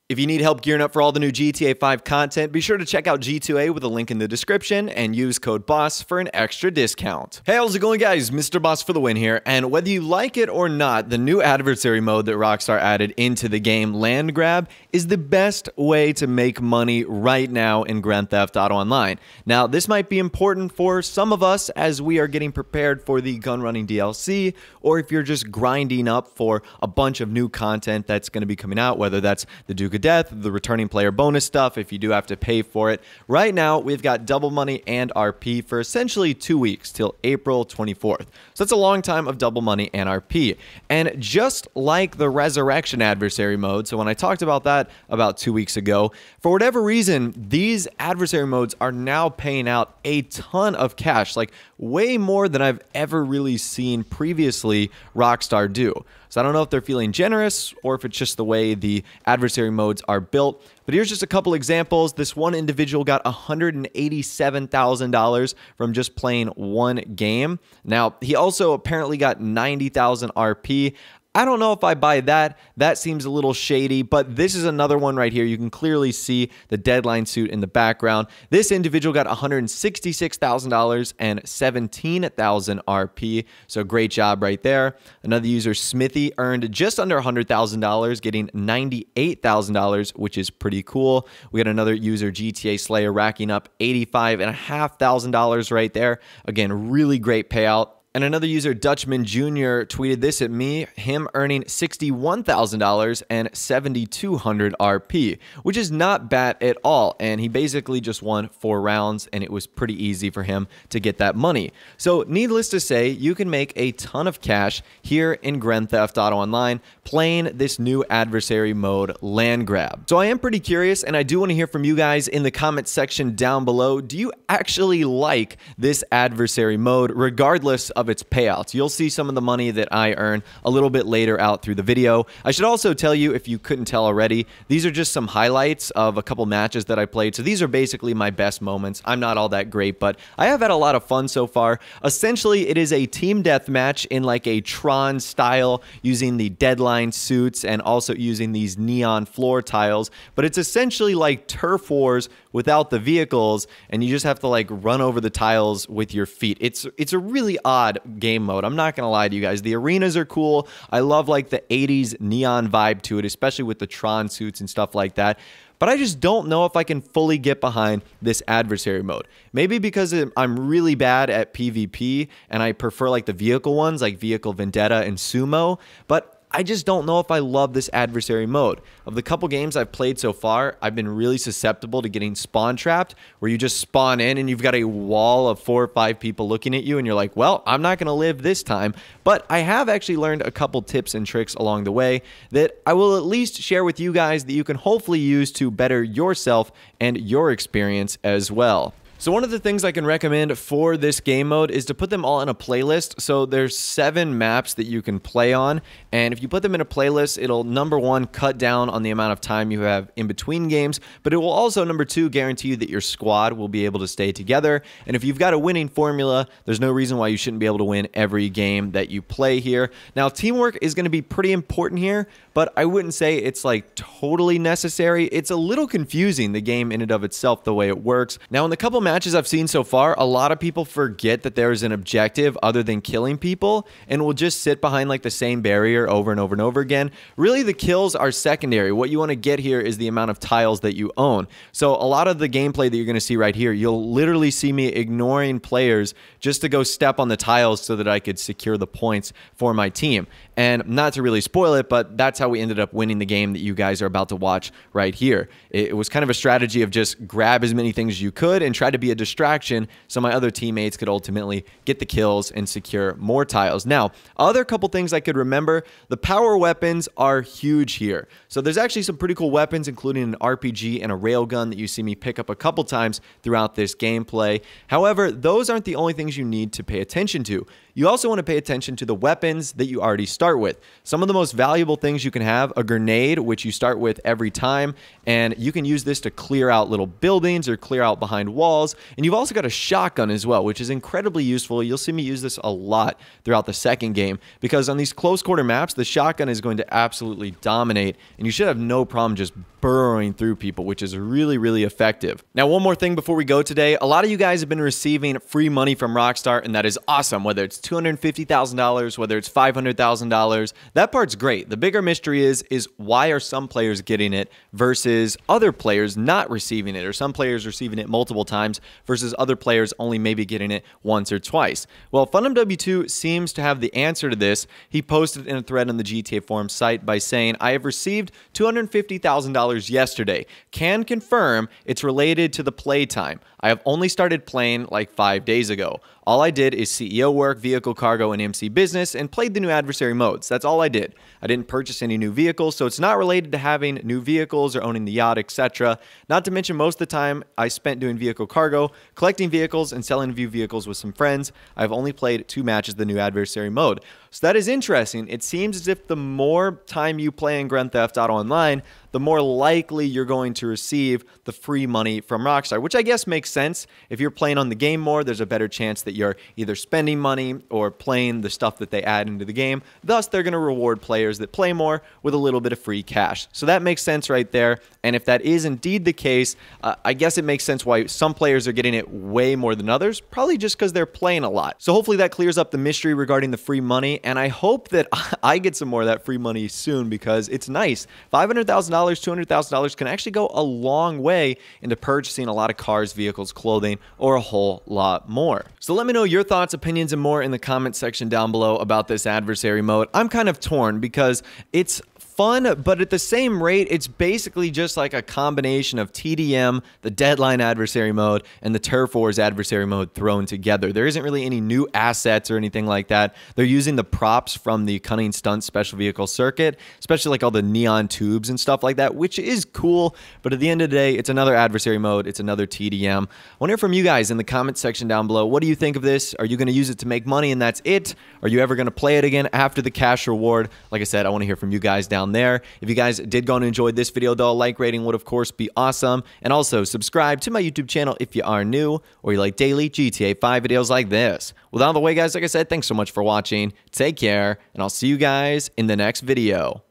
If you need help gearing up for all the new GTA 5 content, be sure to check out G2A with a link in the description and use code BOSS for an extra discount. Hey, how's it going, guys? Mr. Boss for the win here, and whether you like it or not, the new adversary mode that Rockstar added into the game, Land Grab, is the best way to make money right now in Grand Theft Auto Online. Now, this might be important for some of us as we are getting prepared for the gun running DLC, or if you're just grinding up for a bunch of new content that's going to be coming out, whether that's the Duke of Death, the returning player bonus stuff, if you do have to pay for it. Right now, we've got double money and RP for essentially 2 weeks till April 24th. So that's a long time of double money and RP. And just like the Resurrection adversary mode, so when I talked about that about 2 weeks ago, for whatever reason, these adversary modes are now paying out a ton of cash, like way more than I've ever really seen previously Rockstar do. So I don't know if they're feeling generous or if it's just the way the adversary modes are built. But here's just a couple examples. This one individual got $187,000 from just playing one game. Now, he also apparently got 90,000 RP. I don't know if I buy that. That seems a little shady, but this is another one right here. You can clearly see the Deadline suit in the background. This individual got $166,000 and 17,000 RP, so great job right there. Another user, Smithy, earned just under $100,000, getting $98,000, which is pretty cool. We got another user, GTA Slayer, racking up $85,500 right there. Again, really great payout. And another user, Dutchman Jr., tweeted this at me, him earning $61,000 and 7,200 RP, which is not bad at all. And he basically just won 4 rounds, and it was pretty easy for him to get that money. So needless to say, you can make a ton of cash here in Grand Theft Auto Online playing this new adversary mode, Land Grab. So I am pretty curious, and I do want to hear from you guys in the comment section down below. Do you actually like this adversary mode, regardless of its payouts? You'll see some of the money that I earn a little bit later out through the video. I should also tell you, if you couldn't tell already, these are just some highlights of a couple matches that I played. So these are basically my best moments. I'm not all that great, but I have had a lot of fun so far. Essentially, it is a team deathmatch in like a Tron style, using the Deadline suits and also using these neon floor tiles. But it's essentially like Turf Wars without the vehicles, and you just have to like run over the tiles with your feet. It's a really odd game mode. I'm not gonna lie to you guys. The arenas are cool. I love like the 80s neon vibe to it, especially with the Tron suits and stuff like that. But I just don't know if I can fully get behind this adversary mode. Maybe because I'm really bad at PvP and I prefer like the vehicle ones, like Vehicle Vendetta and Sumo, but I just don't know if I love this adversary mode. Of the couple games I've played so far, I've been really susceptible to getting spawn trapped, where you just spawn in and you've got a wall of 4 or 5 people looking at you and you're like, well, I'm not going to live this time. But I have actually learned a couple tips and tricks along the way that I will at least share with you guys that you can hopefully use to better yourself and your experience as well. So one of the things I can recommend for this game mode is to put them all in a playlist. So there's 7 maps that you can play on, and if you put them in a playlist, it'll, number 1, cut down on the amount of time you have in between games, but it will also, number 2, guarantee you that your squad will be able to stay together. And if you've got a winning formula, there's no reason why you shouldn't be able to win every game that you play here. Now, teamwork is going to be pretty important here, but I wouldn't say it's like totally necessary. It's a little confusing, the game in and of itself, the way it works. Now, in the couple matches I've seen so far, a lot of people forget that there is an objective other than killing people and will just sit behind like the same barrier over and over and over again. Really, the kills are secondary. What you want to get here is the amount of tiles that you own. So a lot of the gameplay that you're going to see right here, you'll literally see me ignoring players just to go step on the tiles so that I could secure the points for my team. And not to really spoil it, but that's how we ended up winning the game that you guys are about to watch right here. It was kind of a strategy of just grab as many things as you could and try to be a distraction so my other teammates could ultimately get the kills and secure more tiles. Now, other couple things I could remember, the power weapons are huge here. So there's actually some pretty cool weapons, including an RPG and a railgun that you see me pick up a couple times throughout this gameplay. However, those aren't the only things you need to pay attention to. You also want to pay attention to the weapons that you already start with. Some of the most valuable things you can have, a grenade, which you start with every time, and you can use this to clear out little buildings or clear out behind walls. paintballs, and you've also got a shotgun as well, which is incredibly useful. You'll see me use this a lot throughout the second game because on these close quarter maps, the shotgun is going to absolutely dominate, and you should have no problem just burrowing through people, which is really, really effective. Now, one more thing before we go today. A lot of you guys have been receiving free money from Rockstar, and that is awesome. Whether it's $250,000, whether it's $500,000, that part's great. The bigger mystery is why are some players getting it versus other players not receiving it, or some players receiving it multiple times versus other players only maybe getting it once or twice? Well, FunMW2 seems to have the answer to this. He posted in a thread on the GTA Forum site by saying, I have received $250,000 yesterday. Can confirm it's related to the playtime. I have only started playing like 5 days ago. All I did is CEO work, vehicle cargo, and MC business, and played the new adversary modes. That's all I did. I didn't purchase any new vehicles, so it's not related to having new vehicles or owning the yacht, etc. Not to mention most of the time I spent doing vehicle cargo, collecting vehicles, and selling a few vehicles with some friends. I've only played 2 matches of the new adversary mode. So that is interesting. It seems as if the more time you play in Grand Theft Auto Online, the more likely you're going to receive the free money from Rockstar, which I guess makes sense. If you're playing on the game more, there's a better chance that you're either spending money or playing the stuff that they add into the game. Thus, they're going to reward players that play more with a little bit of free cash. So that makes sense right there. And if that is indeed the case, I guess it makes sense why some players are getting it way more than others, probably just because they're playing a lot. So hopefully that clears up the mystery regarding the free money. And I hope that I get some more of that free money soon because it's nice. $500,000, $200,000 can actually go a long way into purchasing a lot of cars, vehicles, clothing, or a whole lot more. So let me know your thoughts, opinions, and more in the comment section down below about this adversary mode. I'm kind of torn because it's fun, but at the same rate, it's basically just like a combination of TDM, the Deadline adversary mode, and the Turf Wars adversary mode thrown together. There isn't really any new assets or anything like that. They're using the props from the Cunning Stunt special vehicle circuit, especially like all the neon tubes and stuff like that, which is cool, but at the end of the day, it's another adversary mode, it's another TDM. I want to hear from you guys in the comment section down below. What do you think of this? Are you going to use it to make money and that's it? Are you ever going to play it again after the cash reward? Like I said, I want to hear from you guys down there. If you guys did go and enjoy this video, though, a like rating would, of course, be awesome. And also, subscribe to my YouTube channel if you are new or you like daily GTA 5 videos like this. Well, out of the way, guys, like I said, thanks so much for watching. Take care, and I'll see you guys in the next video.